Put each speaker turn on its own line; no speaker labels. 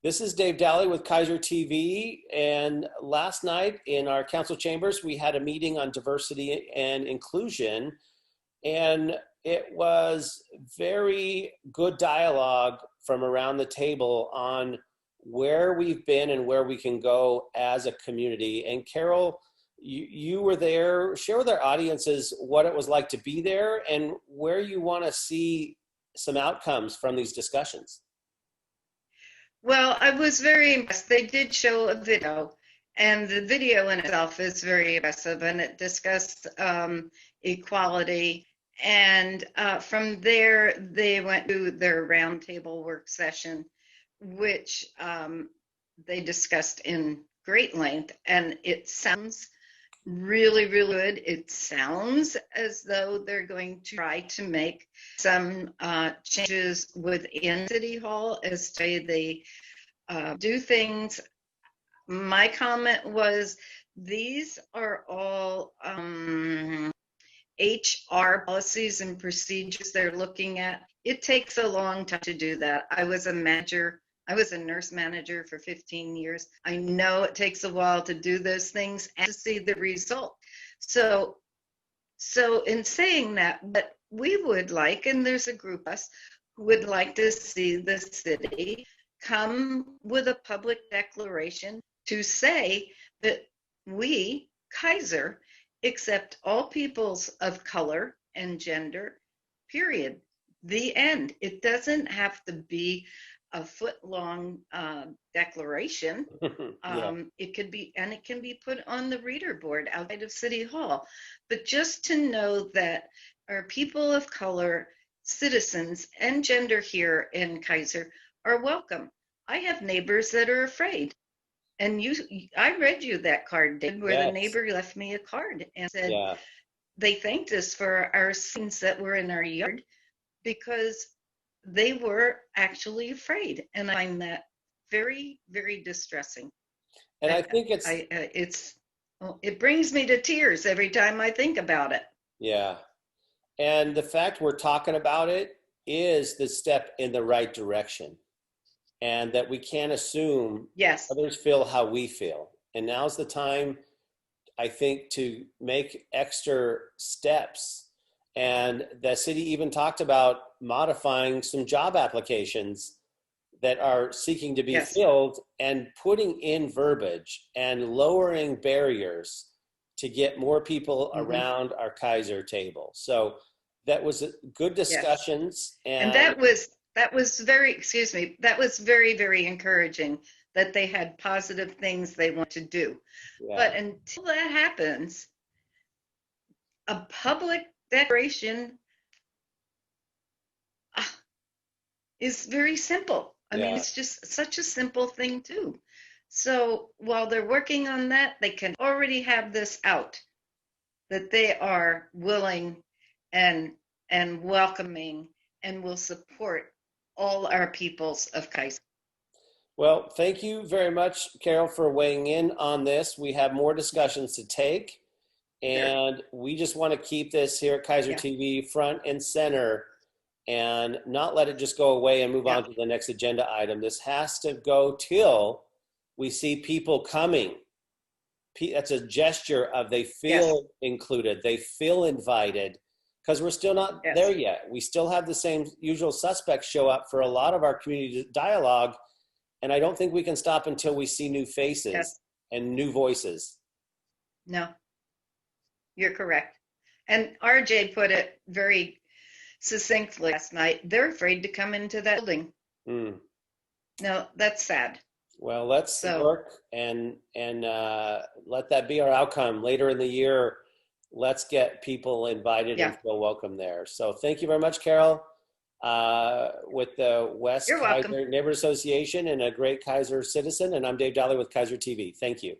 This is Dave Daly with Keizer TV, and last night in our council chambers, we had a meeting on diversity and inclusion, and it was very good dialogue from around the table on where we've been and where we can go as a community. And Carol, you were there. Share with our audiences what it was like to be there and where you want to see some outcomes from these discussions.
Well, I was very impressed. They did show a video, and the video in itself is very impressive, and it discussed equality. And from there, they went to their roundtable work session, which they discussed in great length. And it sounds really, really good. It sounds as though they're going to try to make some changes within City Hall as to they do things. My comment was these are all HR policies and procedures they're looking at. It takes a long time to do that. I was a manager. I was a nurse manager for 15 years. I know it takes a while to do those things and to see the result. So in saying that, what we would like, and there's a group of us who would like to see the city come with a public declaration to say that we, Keizer, accept all peoples of color and gender, period. The end. It doesn't have to be a foot-long declaration.
Yeah.
It could be, and it can be put on the reader board outside of City Hall. But just to know that our people of color, citizens, and gender here in Keizer are welcome. I have neighbors that are afraid. And I read you that card, Dave, where the neighbor left me a card and said they thanked us for our signs that were in our yard because they were actually afraid. And I find that very, very distressing.
And I think
it brings me to tears every time I think about it.
Yeah. And the fact we're talking about it is the step in the right direction. And that we can't assume others feel how we feel. And now's the time, I think, to make extra steps. And the city even talked about modifying some job applications that are seeking to be filled and putting in verbiage and lowering barriers to get more people around our Keizer table. So that was good discussions.
And that was very, that was very, very encouraging that they had positive things they want to do. Yeah. But until that happens, a public declaration is very simple. I mean, it's just such a simple thing too. So while they're working on that, they can already have this out, that they are willing and welcoming and will support all our peoples of Keizer.
Well, thank you very much, Carol, for weighing in on this. We have more discussions to take, and we just want to keep this here at Keizer TV front and center and not let it just go away and move on to the next agenda item. This has to go till we see people coming. That's a gesture of they feel included, they feel invited, because we're still not there yet. We still have the same usual suspects show up for a lot of our community dialogue, and I don't think we can stop until we see new faces and new voices.
No, you're correct. And RJ put it very succinctly last night. They're afraid to come into that building. No, that's sad.
Well, let's work and let that be our outcome later in the year. Let's get people invited and feel welcome there. So thank you very much, Carol, with the West Keizer Neighborhood Association and a great Keizer citizen. And I'm Dave Daly with Keizer TV. Thank you.